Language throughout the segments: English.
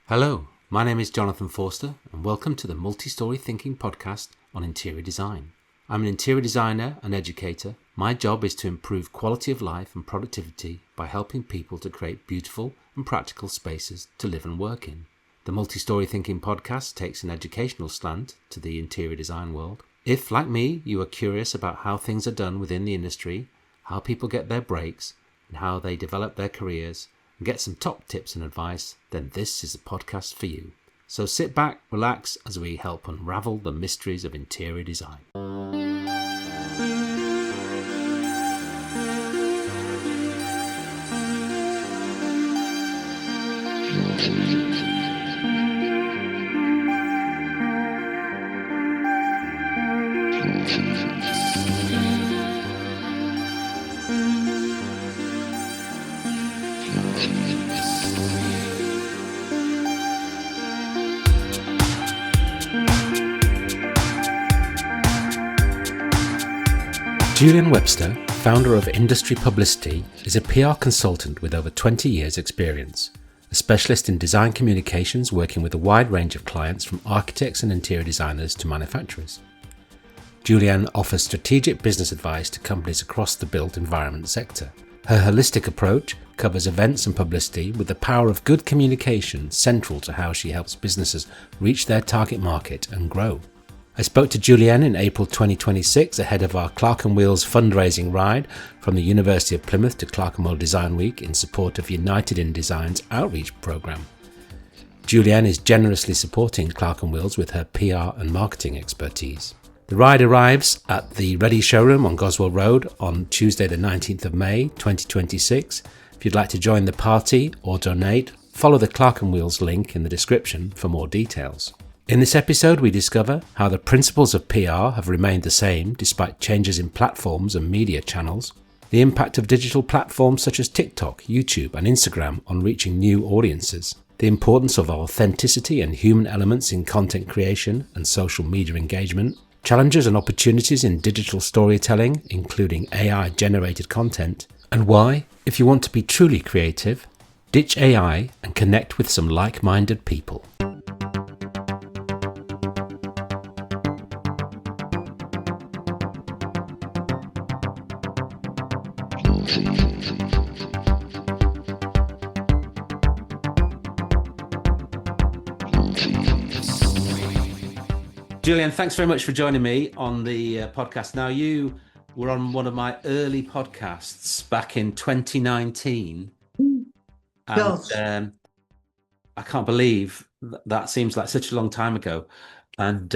Hello, my name is Jonathan Forster and welcome to the Multi-Story Thinking podcast on interior design. I'm an interior designer and educator. My job is to improve quality of life and productivity by helping people to create beautiful and practical spaces to live and work in. The Multi-Story Thinking podcast takes an educational slant to the interior design world. If, like me, you are curious about how things are done within the industry, how people get their breaks, and how they develop their careers, and get some top tips and advice, then this is a podcast for you. So sit back, relax, as we help unravel the mysteries of interior design. Julienne Webster, founder of Industry Publicity, is a PR consultant with over 20 years' experience, a specialist in design communications working with a wide range of clients from architects and interior designers to manufacturers. Julienne offers strategic business advice to companies across the built environment sector. Her holistic approach covers events and publicity with the power of good communication central to how she helps businesses reach their target market and grow. I spoke to Julienne in April 2026 ahead of our Clerkenwheels fundraising ride from the University of Plymouth to Clerkenwell Design Week in support of United in Design's outreach programme. Julienne is generously supporting Clerkenwheels with her PR and marketing expertise. The ride arrives at the Ready showroom on Goswell Road on Tuesday the 19th of May 2026. If you'd like to join the party or donate, follow the Clerkenwheels link in the description for more details. In this episode, we discover how the principles of PR have remained the same despite changes in platforms and media channels, the impact of digital platforms such as TikTok, YouTube and Instagram on reaching new audiences, the importance of authenticity and human elements in content creation and social media engagement, challenges and opportunities in digital storytelling, including AI-generated content, and why, if you want to be truly creative, ditch AI and connect with some like-minded people. Julienne, thanks very much for joining me on the podcast. Now, you were on one of my early podcasts back in 2019. And I can't believe that seems like such a long time ago. And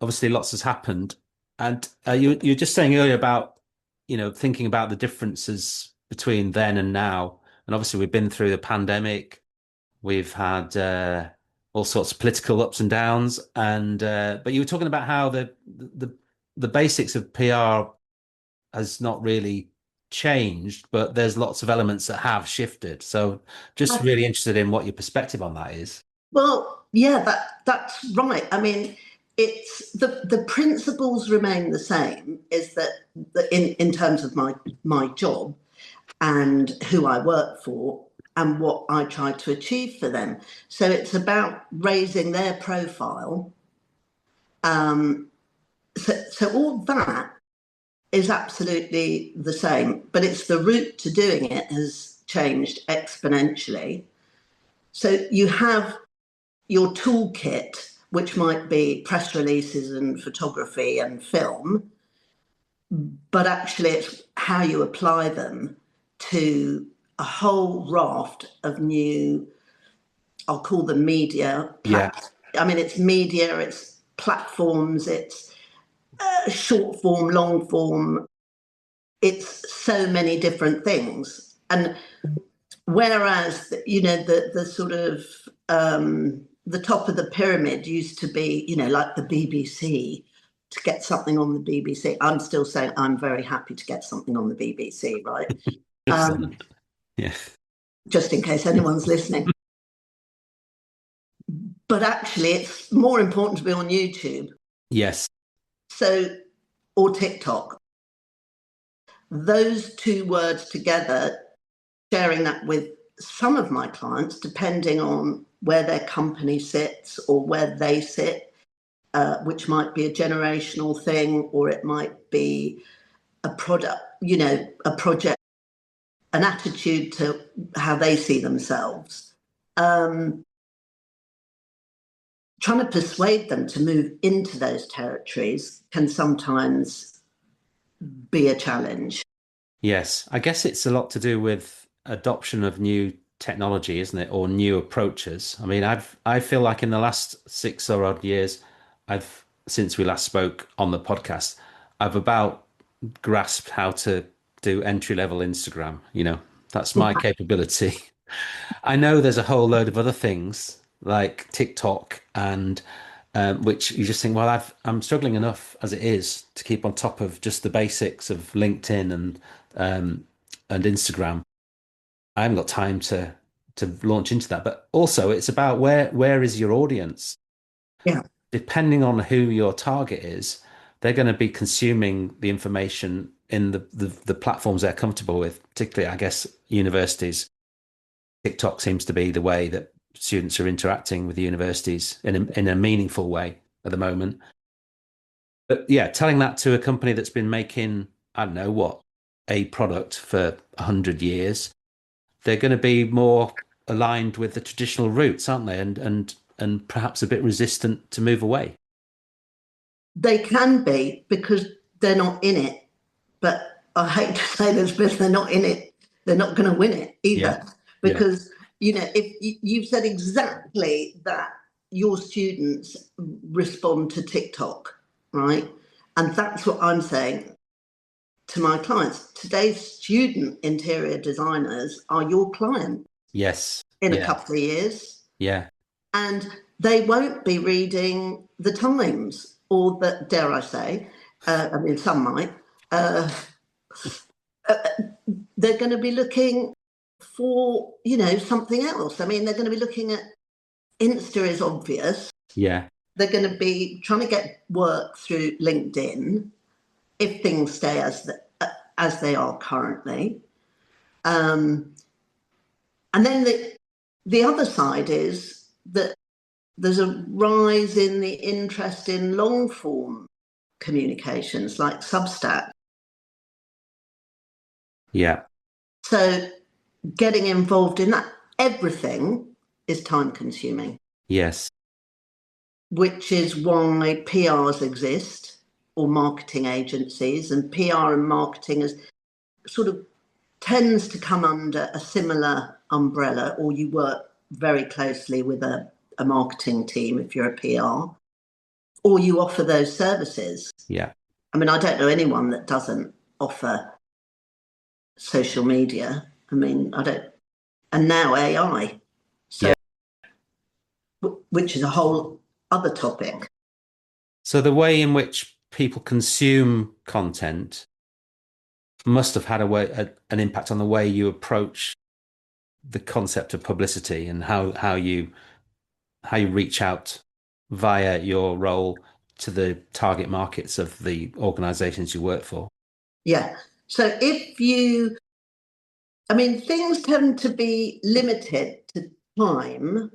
obviously lots has happened. And you were just saying earlier about, thinking about the differences between then and now. And obviously we've been through the pandemic. We've had all sorts of political ups and downs, and but you were talking about how the basics of PR has not really changed, but there's lots of elements that have shifted. So just really interested in what your perspective on that is. Well, yeah, that's right. I mean, it's the principles remain the same, is that in terms of my job and who I work for and what I try to achieve for them. So it's about raising their profile. So all that is absolutely the same, but it's the route to doing it has changed exponentially. So you have your toolkit, which might be press releases and photography and film, but actually it's how you apply them to a whole raft of new, I'll call them media. Yeah. I mean, it's media, it's platforms, it's short form, long form. It's so many different things. And whereas, the sort of the top of the pyramid used to be, like the BBC, to get something on the BBC. I'm still saying I'm very happy to get something on the BBC, right? Yeah. Just in case anyone's listening. But actually, it's more important to be on YouTube. Yes. So, or TikTok. Those two words together, sharing that with some of my clients, depending on where their company sits or where they sit, which might be a generational thing, or it might be a product, a project, an attitude to how they see themselves. Trying to persuade them to move into those territories can sometimes be a challenge. Yes, I guess it's a lot to do with adoption of new technology, isn't it? Or new approaches. I mean, I feel like in the last 6 or odd years, since we last spoke on the podcast, I've about grasped how to do entry level Instagram. That's my capability. I know there's a whole load of other things like TikTok and which you just think, well, I'm struggling enough as it is to keep on top of just the basics of LinkedIn and Instagram. I haven't got time to launch into that. But also, it's about where is your audience? Yeah. Depending on who your target is, they're going to be consuming the information in the platforms they're comfortable with. Particularly, I guess, universities. TikTok seems to be the way that students are interacting with the universities in a meaningful way at the moment. But yeah, telling that to a company that's been making, I don't know what, a product for 100 years, they're going to be more aligned with the traditional roots, aren't they? And perhaps a bit resistant to move away. They can be because they're not in it. But I hate to say this, but they're not in it. They're not going to win it either. Yeah. Because, if you've said exactly that your students respond to TikTok, right? And that's what I'm saying to my clients. Today's student interior designers are your client Yes. in a Yeah. couple of years. Yeah. And they won't be reading the Times or dare I say, I mean, some might. They're going to be looking for, something else. I mean, they're going to be looking at Insta is obvious. Yeah. They're going to be trying to get work through LinkedIn if things stay as they are currently. And then the other side is that there's a rise in the interest in long form communications like Substack. Yeah. So getting involved in that, everything is time consuming. Yes. Which is why PRs exist or marketing agencies, and PR and marketing is sort of tends to come under a similar umbrella, or you work very closely with a marketing team if you're a PR, or you offer those services. Yeah. I mean, I don't know anyone that doesn't offer social media. I mean, I don't, and now AI. So, Yeah. which is a whole other topic. So the way in which people consume content must have had an impact on the way you approach the concept of publicity and how you reach out via your role to the target markets of the organizations you work for. Yeah. So things tend to be limited to time.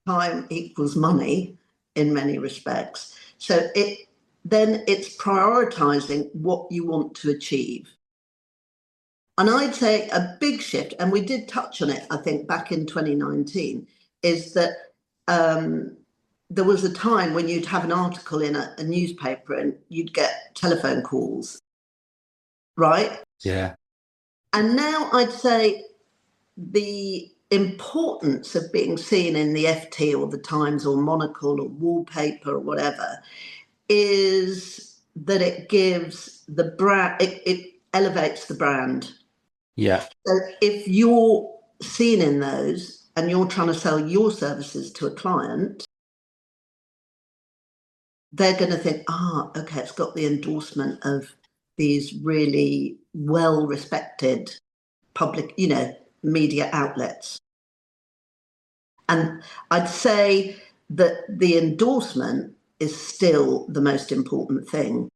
Time equals money in many respects. So it's prioritizing what you want to achieve. And I'd say a big shift, and we did touch on it, I think, back in 2019, is that there was a time when you'd have an article in a newspaper and you'd get telephone calls, right? Yeah. And now I'd say the importance of being seen in the FT or the Times or Monocle or wallpaper or whatever is that it gives the brand, it elevates the brand. Yeah. So if you're seen in those and you're trying to sell your services to a client, they're going to think, okay, it's got the endorsement of these really well-respected public, media outlets. And I'd say that the endorsement is still the most important thing.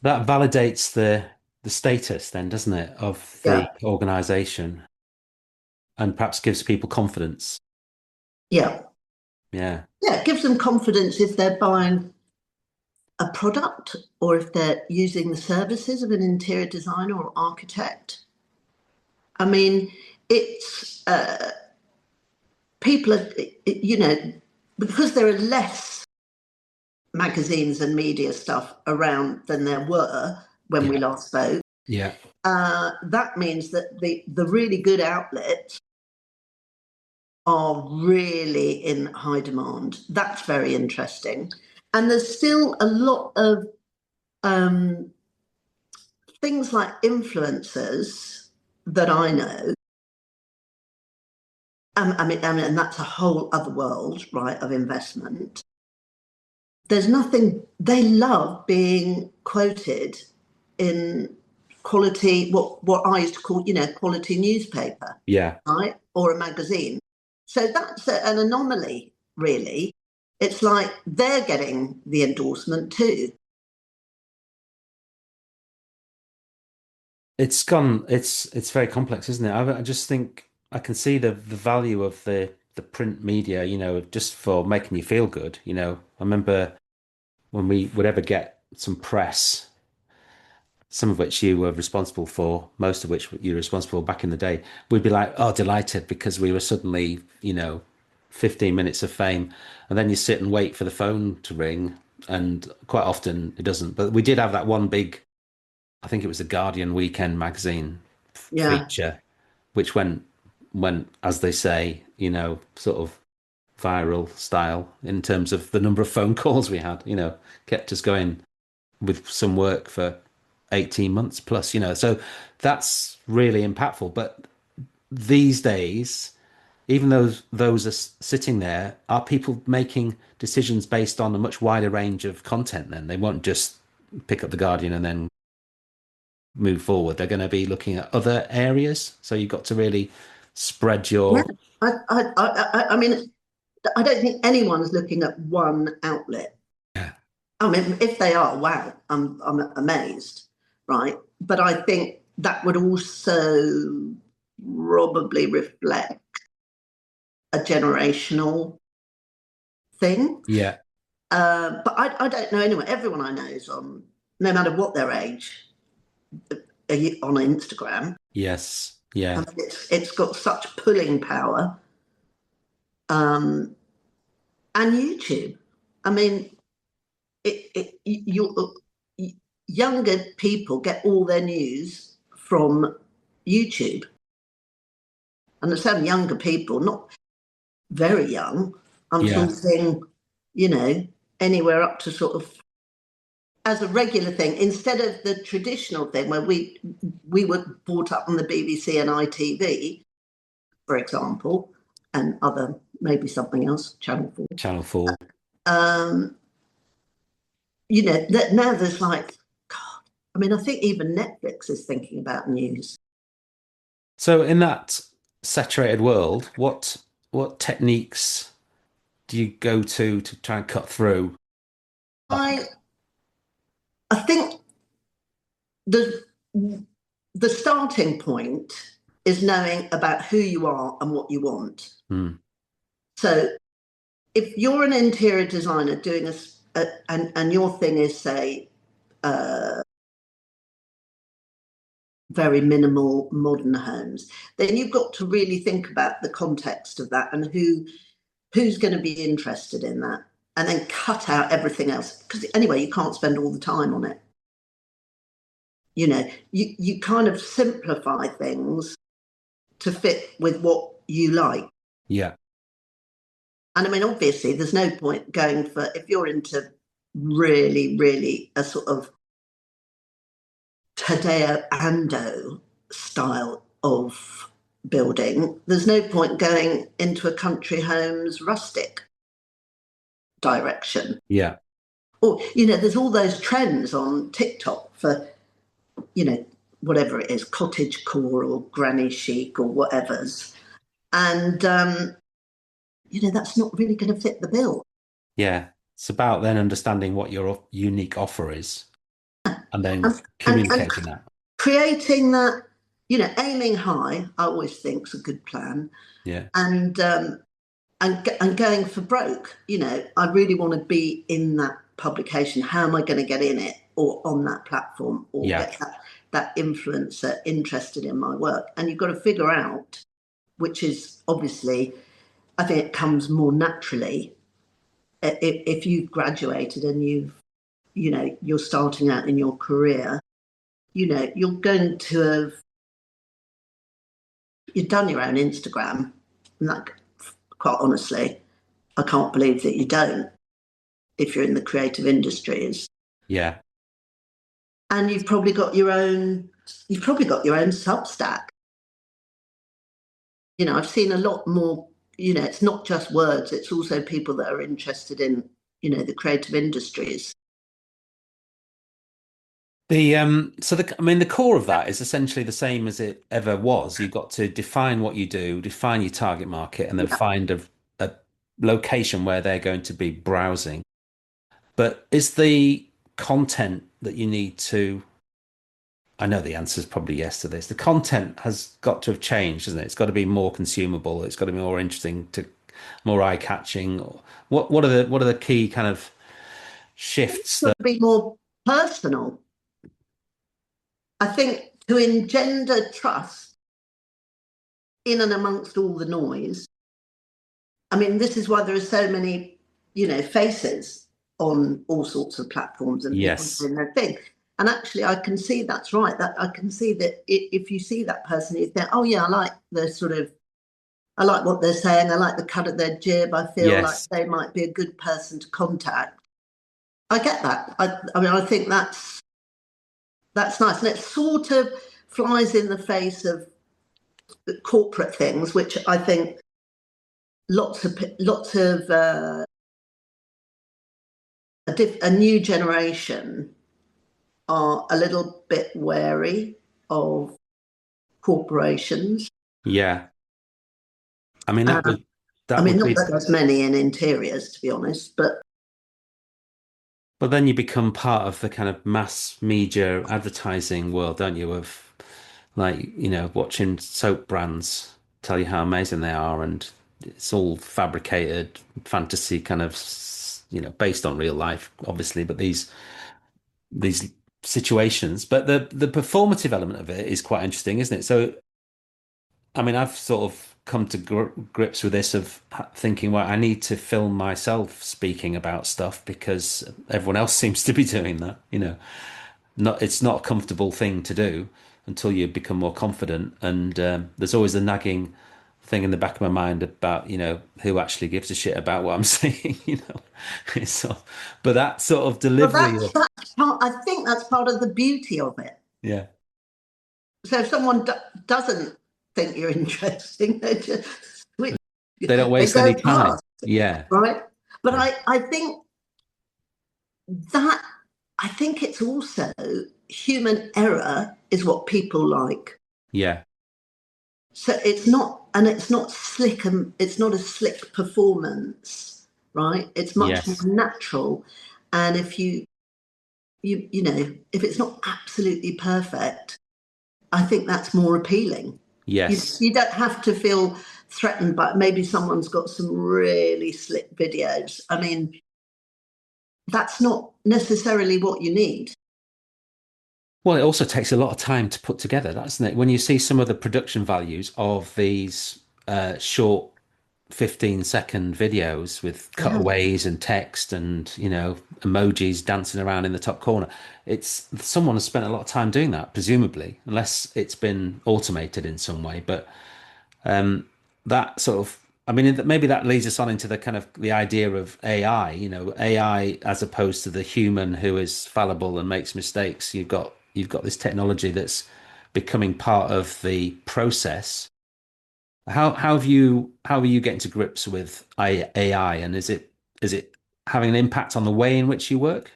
That validates the status then, doesn't it, of the Yeah. organization and perhaps gives people confidence. Yeah. Yeah. Yeah. It gives them confidence if they're buying a product or if they're using the services of an interior designer or architect. I mean, it's people are, because there are less magazines and media stuff around than there were when we Yeah. last spoke. Yeah. That means that the really good outlets are really in high demand. That's very interesting. And there's still a lot of um, things like influencers that I know. And that's a whole other world, right, of investment. There's nothing, they love being quoted in quality, what I used to call, quality newspaper, Yeah. right, or a magazine. So that's an anomaly, really. It's like they're getting the endorsement too. It's very complex, isn't it? I just think I can see the value of the print media, just for making you feel good. I remember when we would ever get some press, some of which you were responsible for, most of which you were responsible for back in the day, we'd be like, oh, delighted because we were suddenly, 15 minutes of fame. And then you sit and wait for the phone to ring, and quite often it doesn't. But we did have that one big, I think it was the Guardian Weekend magazine Yeah. feature, which went, as they say, sort of viral style in terms of the number of phone calls we had, kept us going with some work for 18 months plus, so that's really impactful. But these days, even though those are sitting there, are people making decisions based on a much wider range of content? Then they won't just pick up the Guardian and then move forward. They're going to be looking at other areas. So you've got to really spread Yeah. your. I mean, I don't think anyone's looking at one outlet. Yeah. I mean, if they are, wow, I'm amazed, right? But I think that would also probably reflect a generational thing. Yeah. But I don't know anyone. Everyone I know is on, no matter what their age, on Instagram. Yes. I Yeah. mean, it's got such pulling power. Um, and YouTube. I mean, younger people get all their news from YouTube, and there's some younger people, not very young. I'm Yeah. talking, you know, anywhere up to sort of as a regular thing instead of the traditional thing where we were brought up on the BBC and ITV, for example, and other maybe something else, Channel 4. Channel 4. Um, that now there's like, God, I mean, I think even Netflix is thinking about news. So in that saturated world, what techniques do you go to try and cut through? I I think the the starting point is knowing about who you are and what you want. Hmm. So if you're an interior designer doing and your thing is say very minimal modern homes, then you've got to really think about the context of that and who's going to be interested in that, and then cut out everything else because anyway you can't spend all the time on it. You kind of simplify things to fit with what you like. Yeah. And I mean, obviously, there's no point going for if you're into really, really a sort of Tadeo Ando style of building, there's no point going into a country homes rustic direction. Yeah. Or, there's all those trends on TikTok for, whatever it is, cottage core or granny chic or whatever's. And, that's not really going to fit the bill. Yeah. It's about then understanding what your unique offer is and then And communicating that. creating that, aiming high, I always think is a good plan. Yeah. And and going for broke. You know, I really want to be in that publication. How am I going to get in it or on that platform or Yeah. get that influencer interested in my work? And you've got to figure out, which is obviously, I think it comes more naturally if you've graduated and you're starting out in your career, you're going to have, you've done your own Instagram. And that, quite honestly, I can't believe that you don't if you're in the creative industries. Yeah. And you've probably got your own Substack. I've seen a lot more, it's not just words, it's also people that are interested in, the creative industries. The core of that is essentially the same as it ever was. You've got to define what you do, define your target market, and then find a location where they're going to be browsing. But is the content that you need to, I know the answer is probably yes to this. The content has got to have changed, hasn't it? It's got to be more consumable. It's got to be more interesting, more eye-catching. What are the key kind of shifts that be more personal? I think to engender trust in and amongst all the noise. I mean, this is why there are so many, faces on all sorts of platforms and people doing their thing. And actually, I can see that's right. That I can see that if you see that person, you think, oh yeah, I like what they're saying. I like the cut of their jib. I feel like they might be a good person to contact. I get that. I mean, I think that's nice, and it sort of flies in the face of corporate things, which I think lots of a new generation are a little bit wary of corporations. Yeah. I mean, not that there's many in interiors, to be honest, but then you become part of the kind of mass media advertising world, don't you? Of like, watching soap brands tell you how amazing they are, and it's all fabricated fantasy kind of, based on real life, obviously, but these situations. But the performative element of it is quite interesting, isn't it? So, I mean, I've sort of come to grips with this of thinking, well, I need to film myself speaking about stuff because everyone else seems to be doing that. It's not a comfortable thing to do until you become more confident. And there's always a nagging thing in the back of my mind about, who actually gives a shit about what I'm saying, but that sort of delivery. I think that's part of the beauty of it. Yeah. So if someone doesn't think you're interesting, they don't waste any time. Yeah. Right. But I think it's also human error is what people like. Yeah. So it's not slick, and it's not a slick performance, right? It's much more natural. And if if it's not absolutely perfect, I think that's more appealing. Yes. You don't have to feel threatened by maybe someone's got some really slick videos. I mean, that's not necessarily what you need. Well, it also takes a lot of time to put together, doesn't it? When you see some of the production values of these short 15-second videos with cutaways and text and, emojis dancing around in the top corner, it's someone has spent a lot of time doing that, presumably, unless it's been automated in some way. But that sort of, I mean, maybe that leads us on into the kind of the idea of AI, AI as opposed to the human who is fallible and makes mistakes. You've got this technology that's becoming part of the process. How are you getting to grips with AI, and is it having an impact on the way in which you work?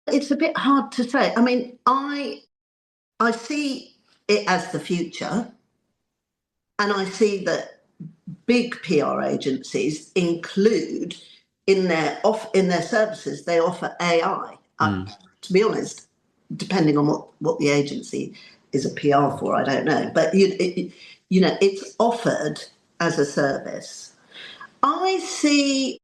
It's a bit hard to say. I mean, I see it as the future, and I see that big PR agencies include in their services they offer AI. To be honest, depending on what the agency is a PR for, I don't know. But, it's offered as a service. I see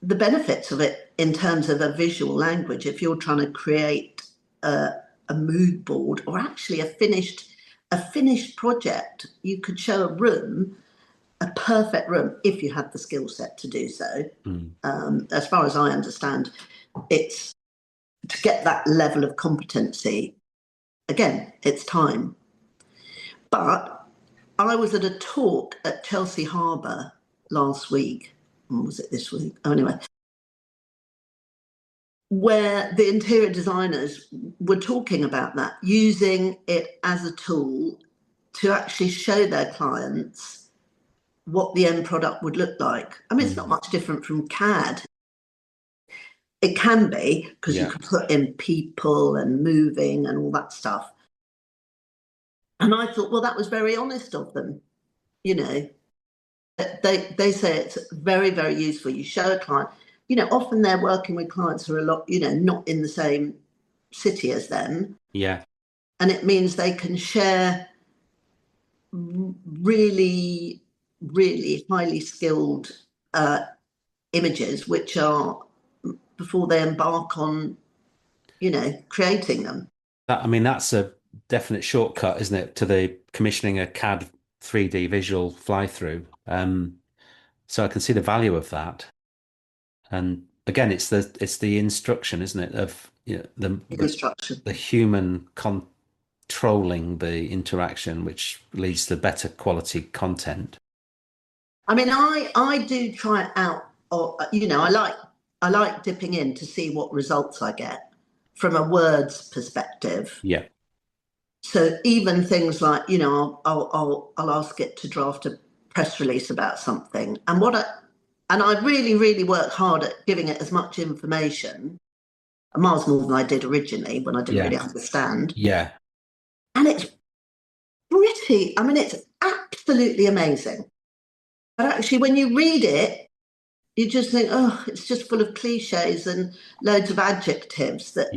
the benefits of it in terms of a visual language. If you're trying to create a mood board, or actually a finished project, you could show a room, a perfect room, if you had the skill set to do so. As far as I understand, it's to get that level of competency. Again, it's time. But I was at a talk at Chelsea Harbour last week, or was it this week? Oh, anyway, where the interior designers were talking about that, using it as a tool to actually show their clients what the end product would look like. I mean, it's not much different from CAD. It can be, because you can put in people and moving and all that stuff. And I thought, well, that was very honest of them. They say it's very, very useful. You show a client, often they're working with clients who are a lot, not in the same city as them. Yeah. And it means they can share really, really highly skilled images, which are, before they embark on, creating them. That's a definite shortcut, isn't it, to the commissioning a CAD 3D visual fly-through. So I can see the value of that. And again, it's the instruction, isn't it, of the instruction, the human controlling the interaction, which leads to better quality content. I mean, I do try it out, or I like dipping in to see what results I get from a words perspective. Yeah. So even things like, I'll ask it to draft a press release about something, and I really, really work hard at giving it as much information, miles more than I did originally when I didn't really understand. Yeah. And it's pretty, it's absolutely amazing. But actually, when you read it, you just think, oh, it's just full of cliches and loads of adjectives. That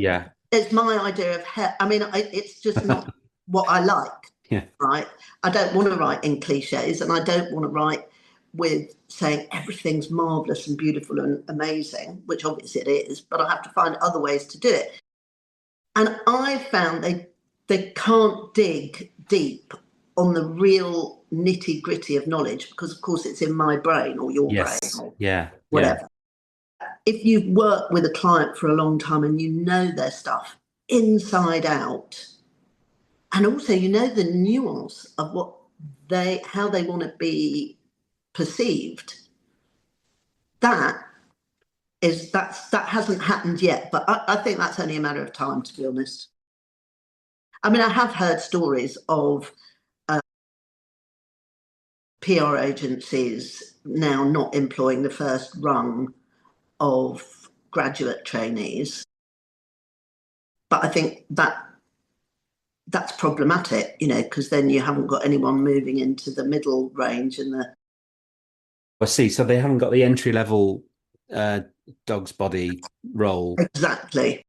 it's my idea of it's just not what I like. Yeah. Right. I don't want to write in cliches, and I don't want to write with saying everything's marvelous and beautiful and amazing, which obviously it is, but I have to find other ways to do it. And I found they can't dig deep on the real nitty gritty of knowledge, because of course it's in my brain or your brain or whatever. If you've worked with a client for a long time and you know their stuff inside out, and also the nuance of how they want to be perceived, that hasn't happened yet, but I think that's only a matter of time, to be honest. I mean, I have heard stories of PR agencies now not employing the first rung of graduate trainees, but I think that's problematic, because then you haven't got anyone moving into the middle range and the. I see. So they haven't got the entry level dog's body role. Exactly.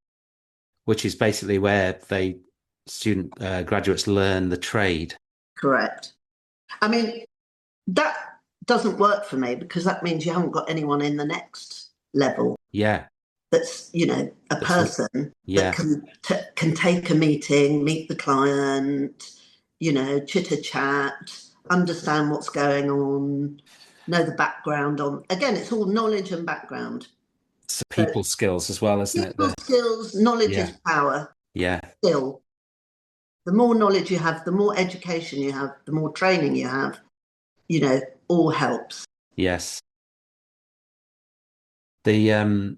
Which is basically where graduates learn the trade. Correct. I mean, that doesn't work for me, because that means you haven't got anyone in the next level. Yeah. That's, a person that can take a meeting, meet the client, chitter chat, understand what's going on, know the background on. Again, it's all knowledge and background. It's people skills as well, isn't it? People skills, knowledge is power. Yeah. Still, the more knowledge you have, the more education you have, the more training you have, all helps. Yes. The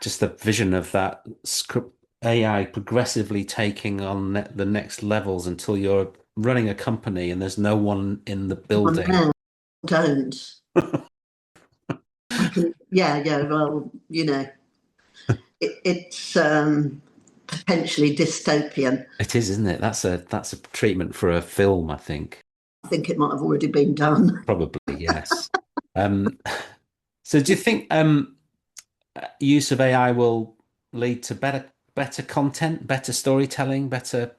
just the vision of that AI progressively taking on the next levels until you're running a company and there's no one in the building. Don't. Well, it's potentially dystopian. It is, isn't it? That's a treatment for a film, I think. I think it might have already been done. Probably, yes. So do you think use of AI will lead to better better content, better storytelling, better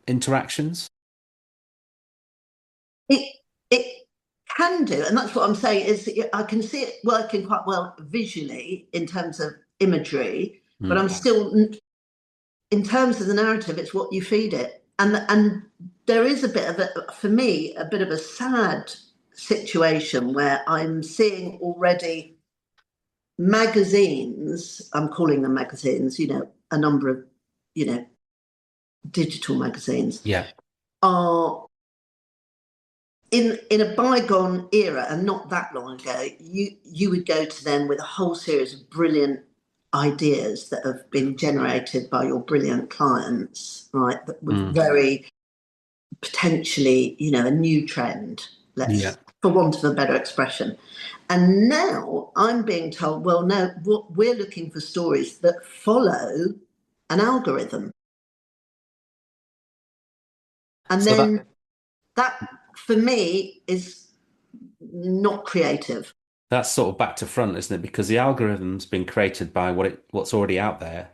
interactions? It it can do, and that's what I'm saying is I can see it working quite well visually in terms of imagery, but I'm Mm. still in terms of the narrative, it's what you feed it, and there is a bit of a for me a bit of a sad situation where I'm seeing already magazines. I'm calling them magazines. A number of you know digital magazines Yeah. are in a bygone era and not that long ago, you would go to them with a whole series of brilliant ideas that have been generated by your brilliant clients, right? That was Mm. very potentially, a new trend, Yeah. let's for want of a better expression. And now I'm being told, well, no, what we're looking for stories that follow an algorithm. And So then that for me is not creative. that's sort of back to front, isn't it? Because the algorithm's been created by what's already out there,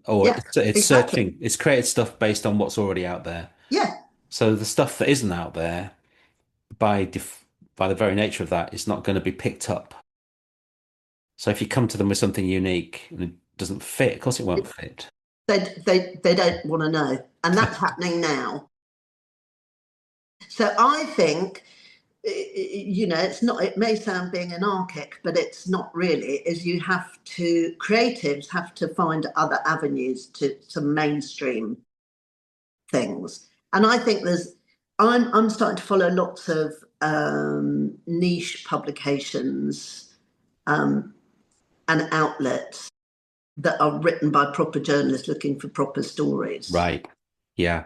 or Yeah, it's exactly. searching, it's created stuff based on what's already out there. Yeah, So the stuff that isn't out there, by the very nature of that, is not going to be picked up. So if you come to them with something unique and it doesn't fit, of course it won't fit. they don't want to know, and that's happening now. So I think it's not. It may sound being anarchic, but it's not really. Is you have to creatives have to find other avenues to some mainstream things, and I think there's. I'm starting to follow lots of niche publications and outlets that are written by proper journalists looking for proper stories. Right. Yeah.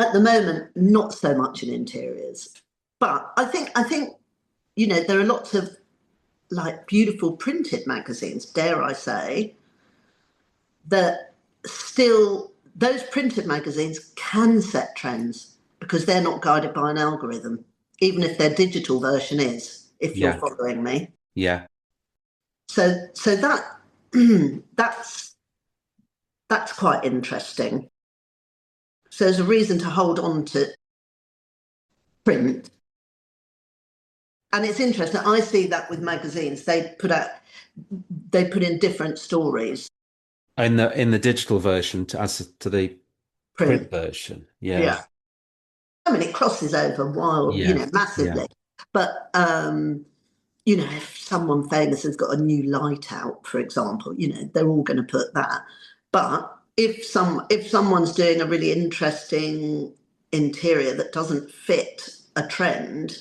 At the moment, not so much in interiors, but I think there are lots of like beautiful printed magazines, dare I say, that still those printed magazines can set trends because they're not guided by an algorithm, even if their digital version is, if you're Yeah. following me. Yeah. So that that's that's quite interesting. So there's a reason to hold on to print. And it's interesting. I see that with magazines. They put in different stories. In the digital version as to the print Print. version. Yeah. Yeah. I mean, it crosses over Yeah. Yeah. massively. But if someone famous has got a new light out, for example, they're all going to put that. But if someone's doing a really interesting interior that doesn't fit a trend,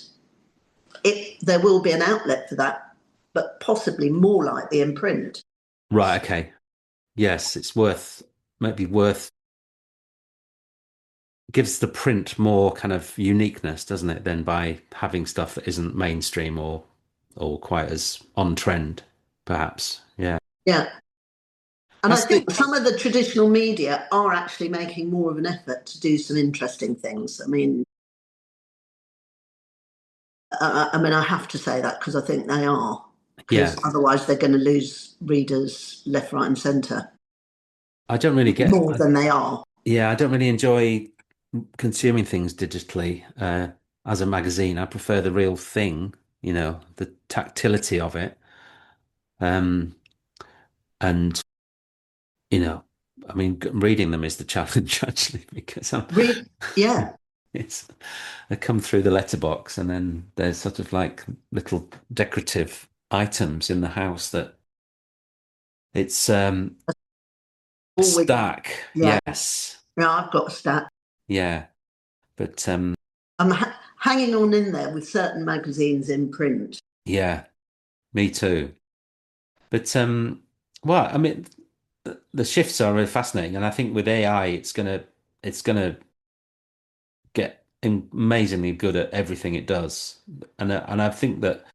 there will be an outlet for that, but possibly more likely in print. Right. Okay. Yes, it's maybe worth gives the print more kind of uniqueness, doesn't it, than by having stuff that isn't mainstream or quite as on trend, perhaps. Yeah. Yeah. And I That's the think some of the traditional media are actually making more of an effort to do some interesting things. I have to say that because I think they are, yeah. because otherwise they're going to lose readers left, right, and centre I don't really get more than they are. yeah, I don't really enjoy consuming things digitally as a magazine. I prefer the real thing, the tactility of it. Um, and you know, I mean, reading them is the challenge actually because Yeah, it's I come through the letterbox and then there's sort of like little decorative items in the house that it's a always. stack. Yeah, Yes. yeah. I've got a stat. Yeah. But I'm hanging on in there with certain magazines in print. yeah, me too. But well, I mean, the shifts are really fascinating, and I think with AI, it's gonna get amazingly good at everything it does, and I think that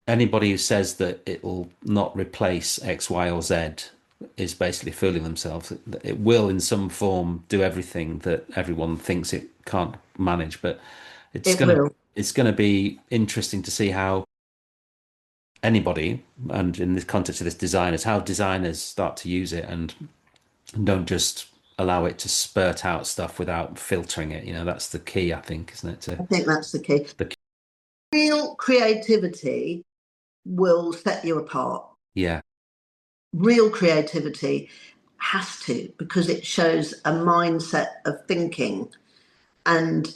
anybody who says that it will not replace X, Y, or Z is basically fooling themselves. It will, in some form, do everything that everyone thinks it can't manage, but it's It gonna will. it's gonna be interesting to see how anybody, and in this context of this designers, how designers start to use it and And don't just allow it to spurt out stuff without filtering it. That's the key, I think, isn't it? I think that's the key. The Real creativity will set you apart. Yeah. Real creativity has to, because it shows a mindset of thinking. And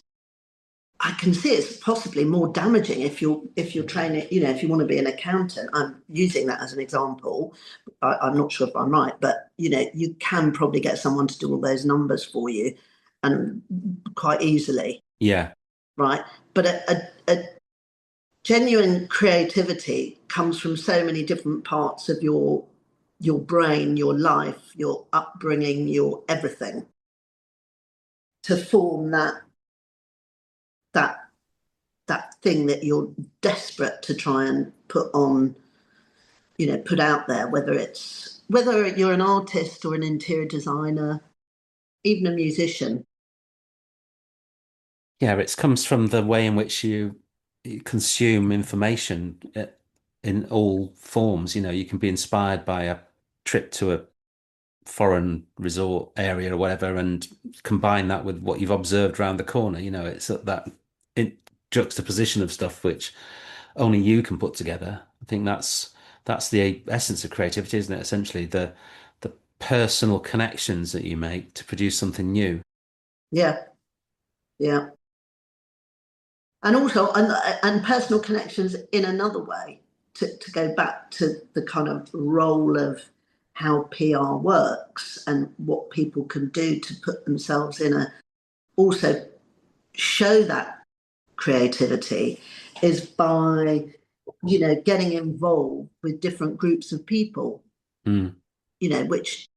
I can see it's possibly more damaging if you're training, if you want to be an accountant. I'm using that as an example. I'm not sure if I'm right, but you can probably get someone to do all those numbers for you, and quite easily, Yeah. right? But a genuine creativity comes from so many different parts of your brain, your life, your upbringing, your everything, to form that that thing that you're desperate to try and put out there, whether you're an artist or an interior designer, even a musician. Yeah, it comes from the way in which you consume information in all forms. You can be inspired by a trip to a foreign resort area or whatever, and combine that with what you've observed around the corner. It's that in juxtaposition of stuff which only you can put together. I think that's the essence of creativity, isn't it? Essentially, the personal connections that you make to produce something new. Yeah, yeah. And also, and personal connections in another way, to go back to the kind of role of how PR works and what people can do to put themselves also show that creativity, is by getting involved with different groups of people, Mm. which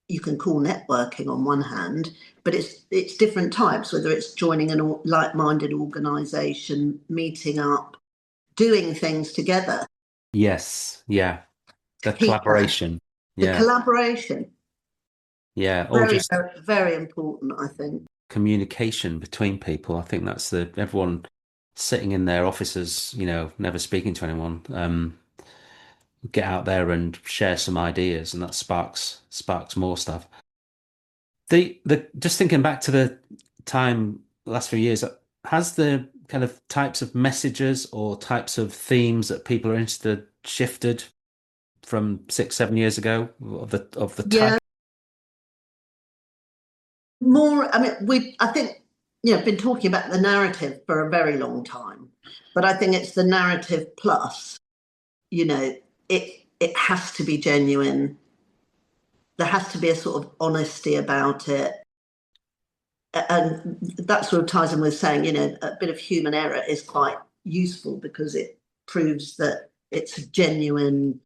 you can call networking on one hand, but it's different types, whether it's joining an like-minded organization, meeting up, doing things together. Yes, yeah. The Keep that. collaboration. The Yeah, collaboration, yeah. Or very, just very, very important, I think. communication between people. I think that's everyone sitting in their offices, never speaking to anyone. Get out there and share some ideas, and that sparks more stuff. The just thinking back to the time last few years, has the kind of types of messages or types of themes that people are interested shifted from 6, 7 years ago of the type? Yeah, more. I mean, I think, been talking about the narrative for a very long time, but I think it's the narrative plus. It has to be genuine. There has to be a sort of honesty about it, and that sort of ties in with saying, a bit of human error is quite useful, because it proves that it's a genuine,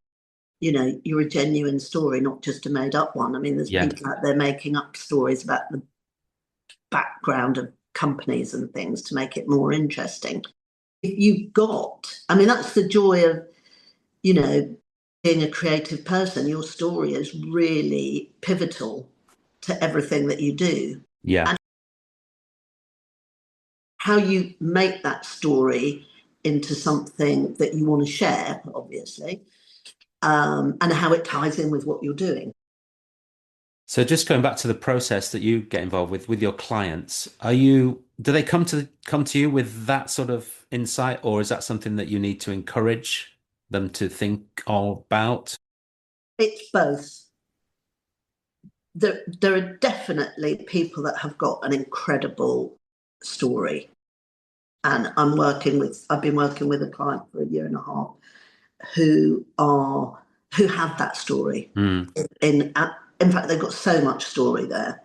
you're a genuine story, not just a made up one. I mean, there's Yeah, people out there making up stories about the background of companies and things to make it more interesting. If I mean, that's the joy of, you know, being a creative person. Your story is really pivotal to everything that you do. yeah. And how you make that story into something that you want to share, obviously, and how it ties in with what you're doing. So just going back to the process that you get involved with your clients, do they come to you with that sort of insight, or is that something that you need to encourage them to think all about? It's both. There are definitely people that have got an incredible story. And I've been working with a client for a year and a half who have that story. Mm, In fact, they've got so much story there,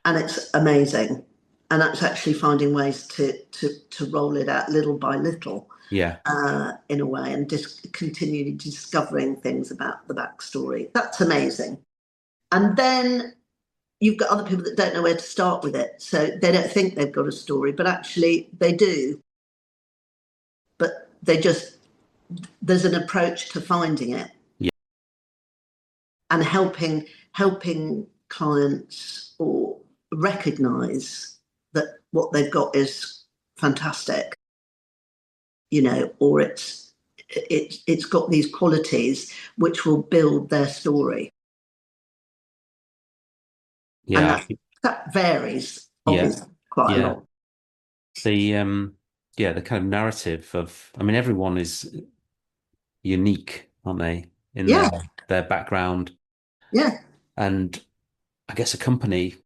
and it's amazing. And that's actually finding ways to roll it out little by little, yeah. in a way, and just continually discovering things about the backstory. That's amazing. And then you've got other people that don't know where to start with it, so they don't think they've got a story, but actually they do. But there's an approach to finding it, Yeah. and helping clients or recognize that what they've got is fantastic, or it's got these qualities which will build their story. And Yeah. that varies Yeah. obviously quite a Yeah. lot. The yeah, the kind of narrative of, I mean, everyone is unique, aren't they, in Yeah, their background. yeah, And I guess a company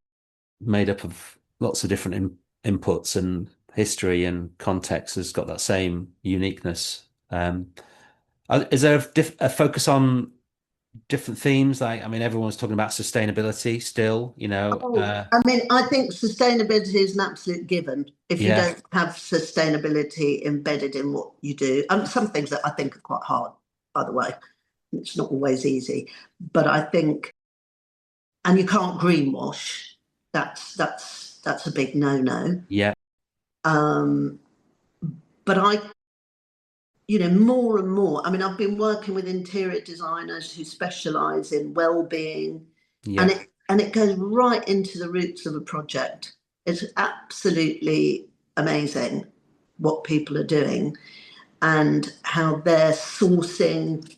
made up of lots of different inputs and history and context has got that same uniqueness. Is there a focus on different themes? Like, I mean, everyone's talking about sustainability still, Oh, I mean, I think sustainability is an absolute given. If you yeah, don't have sustainability embedded in what you do, and some things that I think are quite hard, by the way, it's not always easy, but I think, and you can't greenwash. That's a big no-no. yeah, Um, but more and more. I mean, I've been working with interior designers who specialise in well-being, and yeah, it goes right into the roots of a project. It's absolutely amazing what people are doing and how they're sourcing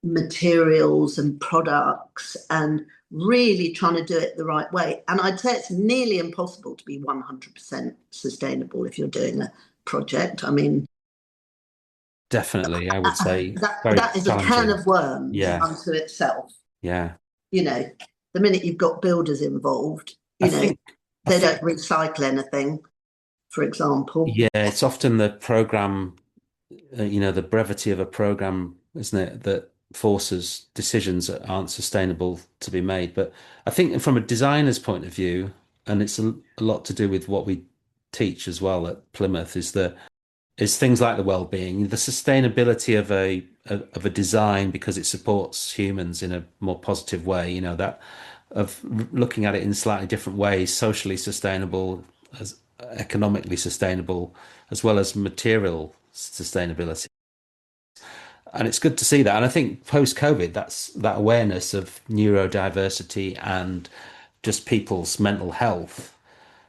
materials and products and really trying to do it the right way. And I'd say it's nearly impossible to be 100% sustainable if you're doing a project. I mean, definitely. I would say very that is a can challenging. of worms Yeah, unto itself. yeah. You know, the minute you've got builders involved, I think, I they think, don't recycle anything, for example. yeah, it's often the program, the brevity of a program, isn't it, that forces decisions that aren't sustainable to be made. But I think from a designer's point of view, and it's a lot to do with what we teach as well at Plymouth, is things like the well-being, the sustainability of a design because it supports humans in a more positive way. That of looking at it in slightly different ways, socially sustainable, as economically sustainable, as well as material sustainability. And it's good to see that. And I think post-COVID, that's that awareness of neurodiversity and just people's mental health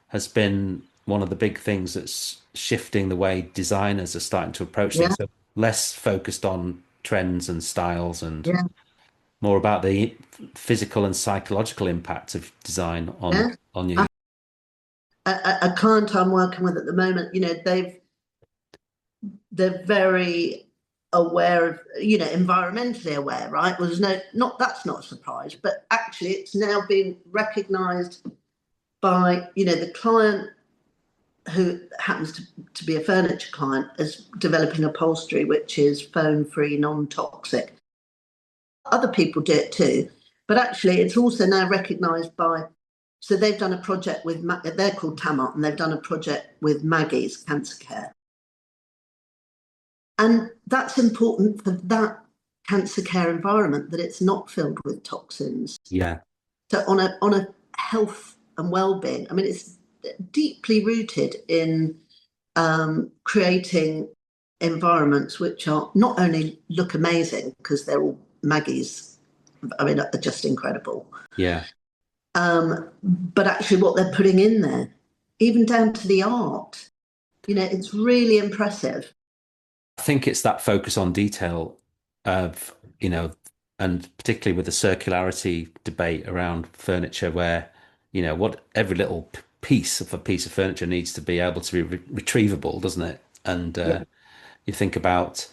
has been one of the big things that's shifting the way designers are starting to approach Yeah, things. So less focused on trends and styles and yeah, more about the physical and psychological impact of design on yeah. you. A client I'm working with at the moment, they're very aware of, environmentally aware, right? Well, there's not that's not a surprise, but actually it's now been recognised by, the client who happens to be a furniture client as developing upholstery, which is foam-free, non-toxic. Other people do it too, but actually it's also now recognised by, so they've done a project with, they're called Tamart, and they've done a project with Maggie's Cancer Care. And that's important for that cancer care environment, that it's not filled with toxins. Yeah. So on a health and well-being, I mean, it's deeply rooted in creating environments which are not only look amazing because they're all Maggie's, I mean, are just incredible, Yeah. but actually what they're putting in there, even down to the art, it's really impressive. I think it's that focus on detail of, and particularly with the circularity debate around furniture where, what every little piece of a piece of furniture needs to be able to be retrievable, doesn't it? And Yeah, you think about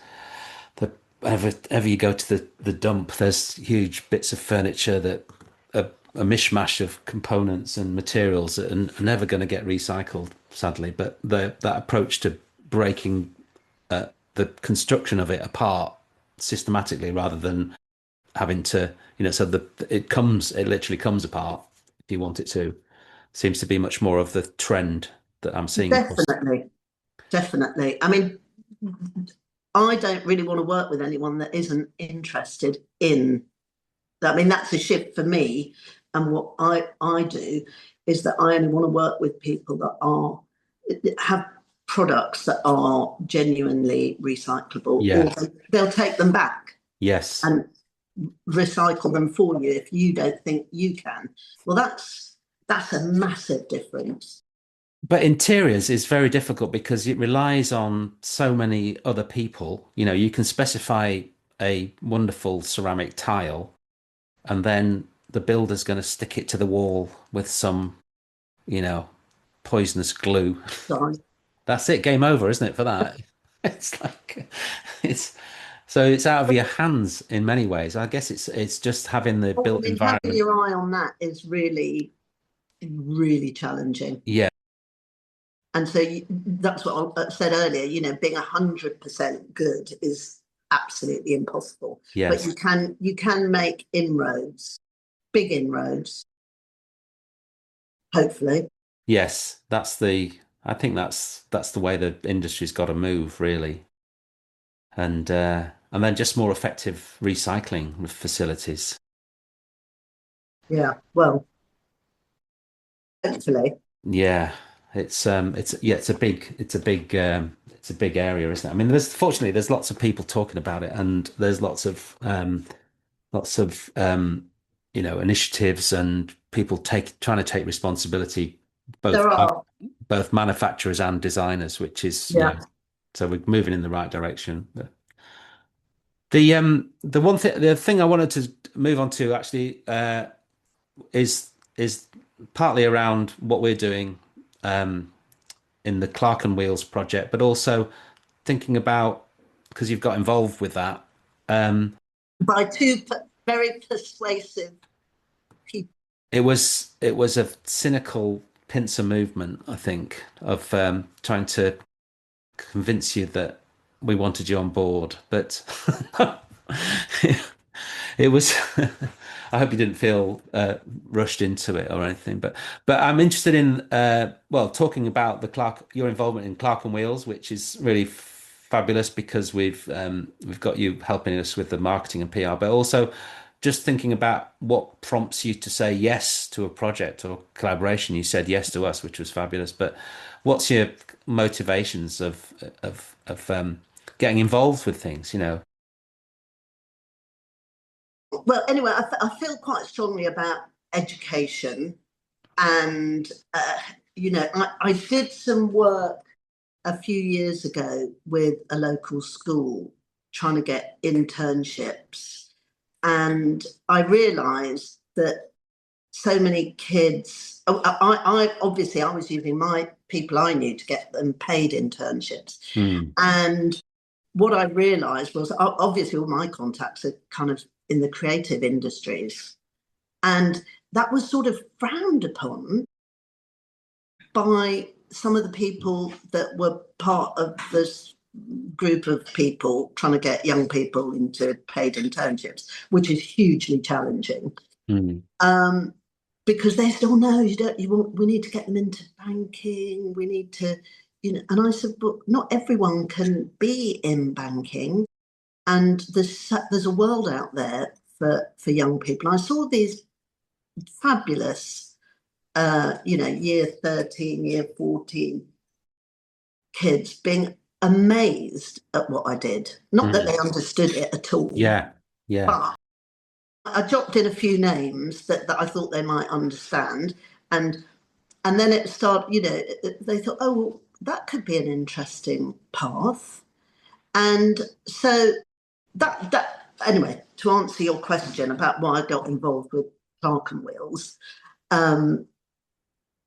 the ever you go to the dump, there's huge bits of furniture that are a mishmash of components and materials that are never going to get recycled, sadly. But that approach to breaking the construction of it apart systematically rather than having to, so it literally comes apart if you want it to, seems to be much more of the trend that I'm seeing across. definitely. Definitely. I mean, I don't really want to work with anyone that isn't interested in that. I mean, that's a shift for me. And what I do is that I only want to work with people that have products that are genuinely recyclable, or Yeah. they'll take them back Yes. and recycle them for you if you don't think you can. Well, that's a massive difference. But interiors is very difficult because it relies on so many other people. You can specify a wonderful ceramic tile, and then the builder's going to stick it to the wall with some, you know, poisonous glue. So, That's it, game over, isn't it, for that? It's like it's so it's out of your hands in many ways. I guess it's just having the I built mean, having environment. your eye on that is really, really challenging. Yeah, And so that's what I said earlier, being 100% good is absolutely impossible. But yes. you can make inroads, big inroads, hopefully. Yes, I think that's the way the industry's got to move, really. And then just more effective recycling facilities. Yeah, well, hopefully. Yeah, it's a big area, isn't it? I mean, there's lots of people talking about it, and there's lots of initiatives and people trying to take responsibility, both There are, both manufacturers and designers, which is, yeah. so we're moving in the right direction. The thing I wanted to move on to actually is partly around what we're doing in the Clerkenwheels project, but also thinking about, because you've got involved with that. By two very persuasive people. It was a cynical pincer movement, I think, of trying to convince you that we wanted you on board, but it was. I hope you didn't feel rushed into it or anything, but I'm interested in well, talking about your involvement in Clerkenwheels, which is really fabulous because we've got you helping us with the marketing and PR, but also just thinking about what prompts you to say yes to a project or collaboration. You said yes to us, which was fabulous, but what's your motivations of getting involved with things, you know? Well, anyway, I feel quite strongly about education. And, I did some work a few years ago with a local school trying to get internships. And I realised that so many kids, I obviously I was using my people I knew to get them paid internships. Hmm. And what I realised was obviously all my contacts are kind of in the creative industries. And that was sort of frowned upon by some of the people that were part of this group of people trying to get young people into paid internships, which is hugely challenging. Hmm. Um, because they said, "Oh no, you don't. You want. We need to get them into banking. We need to, And I said, "But not everyone can be in banking, and there's a world out there for young people." And I saw these fabulous, year 13, year 14 kids being amazed at what I did. Not that Hmm. they understood it at all, Yeah, yeah. but I dropped in a few names that I thought they might understand. And and then it started, they thought, oh, well, that could be an interesting path. And so that anyway, to answer your question about why I got involved with Clerkenwheels, um,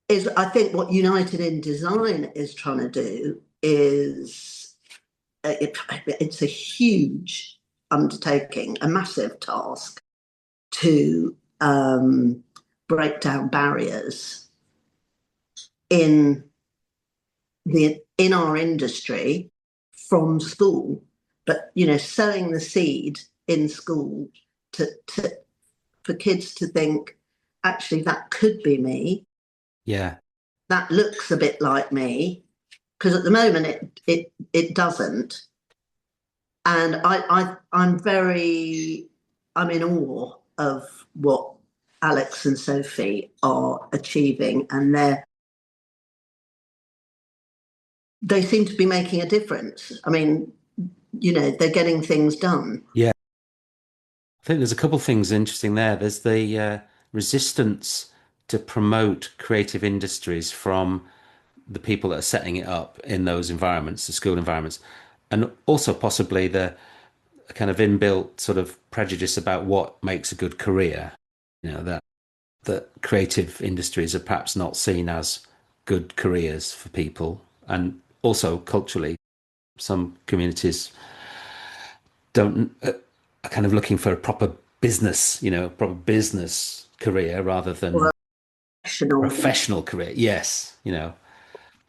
is I think what United in Design is trying to do is it's a huge undertaking, a massive task to break down barriers in in our industry from school, but sowing the seed in school to for kids to think actually that could be me, Yeah. that looks a bit like me, because at the moment it doesn't. And I'm in awe of what Alex and Sophie are achieving, and they seem to be making a difference. I mean, they're getting things done. Yeah. I think there's a couple of things interesting there. There's the resistance to promote creative industries from the people that are setting it up in those environments, the school environments, and also possibly the kind of inbuilt sort of prejudice about what makes a good career. that creative industries are perhaps not seen as good careers for people, and also culturally, some communities don't are kind of looking for a proper business, proper business career rather or than professional. professional career. Yes,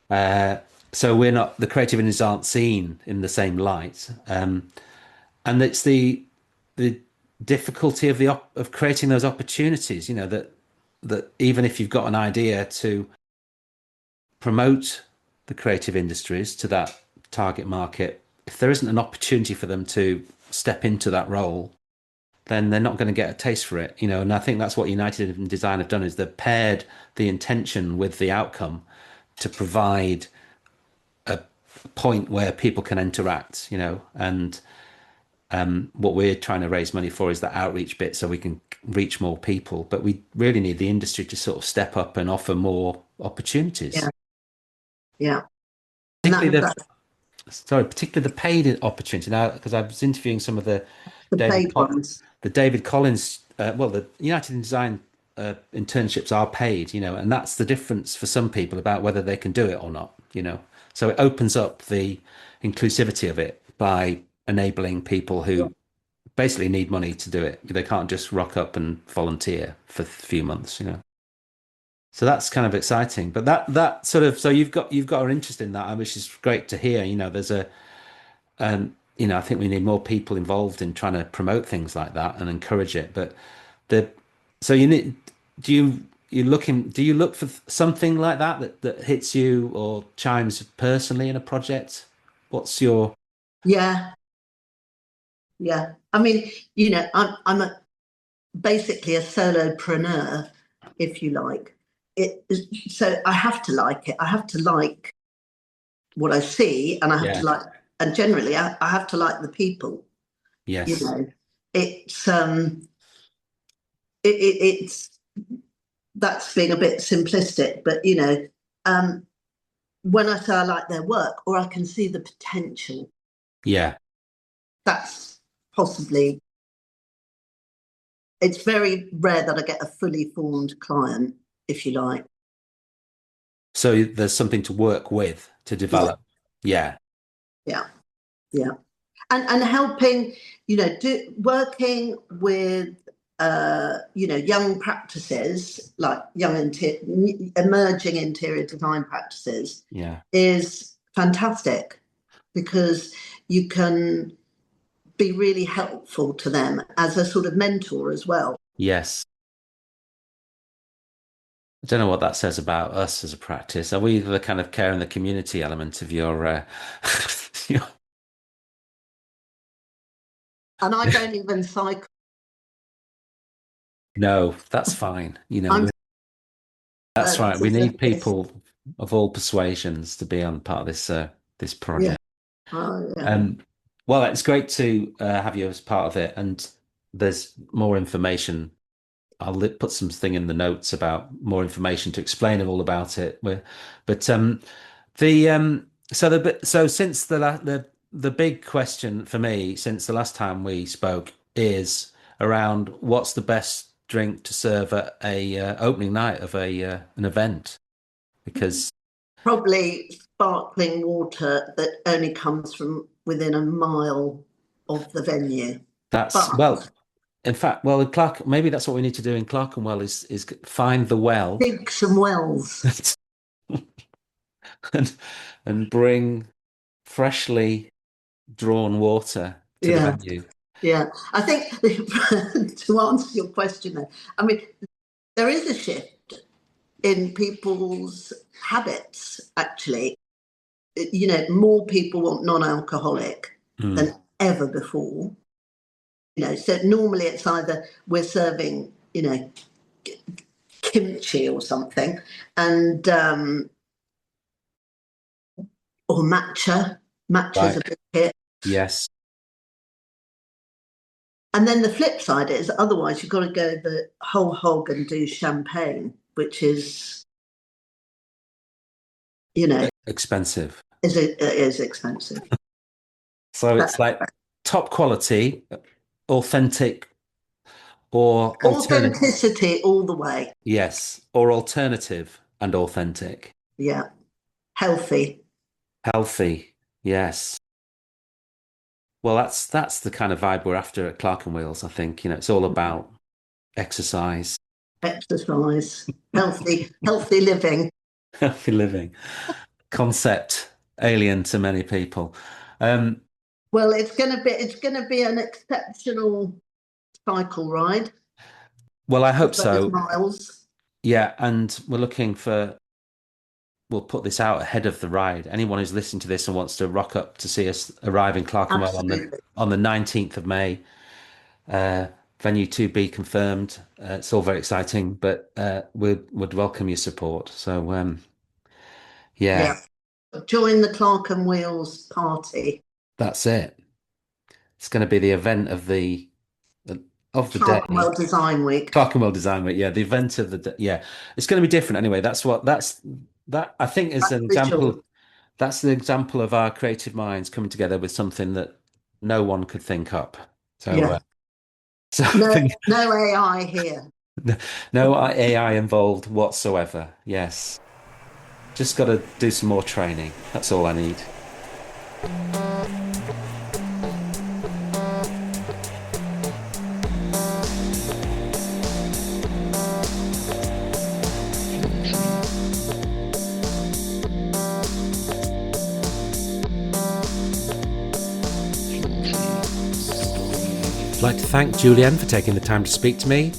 Uh, so we're not the creative industries aren't seen in the same light, and it's the difficulty of of creating those opportunities. That even if you've got an idea to promote the creative industries to that target market, if there isn't an opportunity for them to step into that role, then they're not going to get a taste for it. And I think that's what United in Design have done, is they've paired the intention with the outcome to provide a point where people can interact, and what we're trying to raise money for is that outreach bit so we can reach more people. But we really need the industry to sort of step up and offer more opportunities. Yeah, yeah. And Particularly that particularly the paid opportunity. Now, because I was interviewing some of the David paid Col- ones. the David Collins, the United in Design internships are paid, and that's the difference for some people about whether they can do it or not. So it opens up the inclusivity of it by enabling people Yeah. who basically need money to do it. They can't just rock up and volunteer for a few months. So that's kind of exciting. But that sort of, so you've got an interest in that, which is great to hear. There's I think we need more people involved in trying to promote things like that and encourage it. But the so you need do you look for something like that hits you or chimes personally in a project? What's your Yeah, yeah. I mean, I'm basically a solopreneur, if you like. So I have to like it. I have to like what I see, and I have to yeah, like, and generally, I have to like the people. You yes, know, it's it's that's being a bit simplistic, but um, when I say I like their work, or I can see the potential, yeah. that's possibly. It's very rare that I get a fully formed client, if you like. So there's something to work with to Yeah, develop. Yeah, yeah, yeah. And helping, working with young practices, like emerging interior design practices, yeah, is fantastic, because you can be really helpful to them as a sort of mentor as well. yes. I don't know what that says about us as a practice. Are we the kind of care in the community element of your your- And I don't even cycle. No, that's fine. I'm That's right. We need this. people of all persuasions to be on part of this Yeah. project. Oh, yeah. Um, well, it's great to have you as part of it, and there's more information. Put something in the notes about more information to explain all about it. But the so so since the big question for me since the last time we spoke is around what's the best drink to serve at a opening night of a an event, because Probably sparkling water that only comes from within a mile of the venue. that's But well, in fact, well, in Clark, maybe that's what we need to do in Clerkenwell is find the well dig some wells. and bring freshly drawn water to the Yeah, venue. yeah. I think to answer your question, though, I mean, there is a shift in people's habits, actually. More people want non-alcoholic Mm, than ever before. So normally it's either we're serving, kimchi or something, and or matcha. Matcha's right. a big hit. Yes. And then the flip side is otherwise you've got to go the whole hog and do champagne, which is, Expensive. is expensive. So But it's like top quality, authentic, Or alternative. Authenticity all the way. Yes. Or alternative and authentic. Yeah. Healthy. Healthy. Yes. Well, that's the kind of vibe we're after at Clerkenwheels, I think. It's all about exercise, Exercise. Healthy living. healthy living. Concept alien to many people. Well, it's gonna be an exceptional cycle ride. Well, I hope Those so. miles. Yeah, and we'll put this out ahead of the ride. Anyone who's listening to this and wants to rock up to see us arrive in Clerkenwell Absolutely. on the 19th of May, venue to be confirmed. It's all very exciting, but would welcome your support. So yeah, Yeah. Join the Clerkenwheels party. that's it. It's going to be the event of the day. Clerkenwell Design Week. Clerkenwell Design Week, yeah, the event of the day. Yeah, it's going to be different anyway. That I think is That's an for sure. example. That's the example of our creative minds coming together with something that no one could think up. So, Yeah. so I No, think no AI here. no AI involved whatsoever. Yes, just got to do some more training. That's all I need. I'd like to thank Julienne for taking the time to speak to me.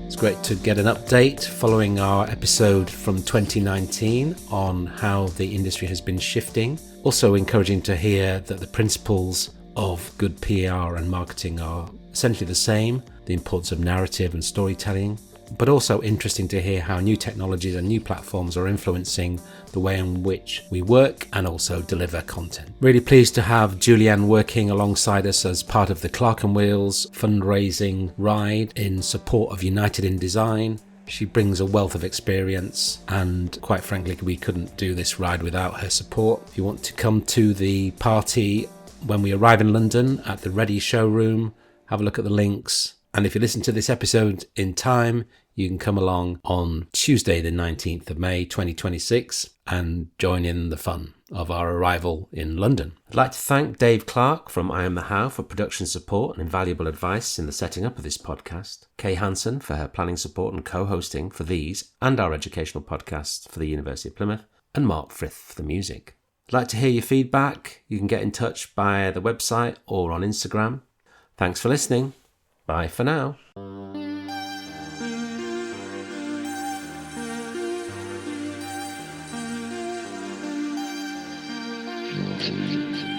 It's great to get an update following our episode from 2019 on how the industry has been shifting. Also encouraging to hear that the principles of good PR and marketing are essentially the same, the importance of narrative and storytelling, but also interesting to hear how new technologies and new platforms are influencing the way in which we work and also deliver content. Really pleased to have Julienne working alongside us as part of the Clerkenwheels fundraising ride in support of United in Design. She brings a wealth of experience, and quite frankly, we couldn't do this ride without her support. If you want to come to the party when we arrive in London at the Ready showroom, have a look at the links. And if you listen to this episode in time, you can come along on Tuesday, the 19th of May, 2026, and join in the fun of our arrival in London. I'd like to thank Dave Clark from I Am The How for production support and invaluable advice in the setting up of this podcast, Kay Hansen for her planning support and co-hosting for these and our educational podcasts for the University of Plymouth, and Mark Frith for the music. I'd like to hear your feedback. You can get in touch via the website or on Instagram. Thanks for listening. Bye for now. Thank you.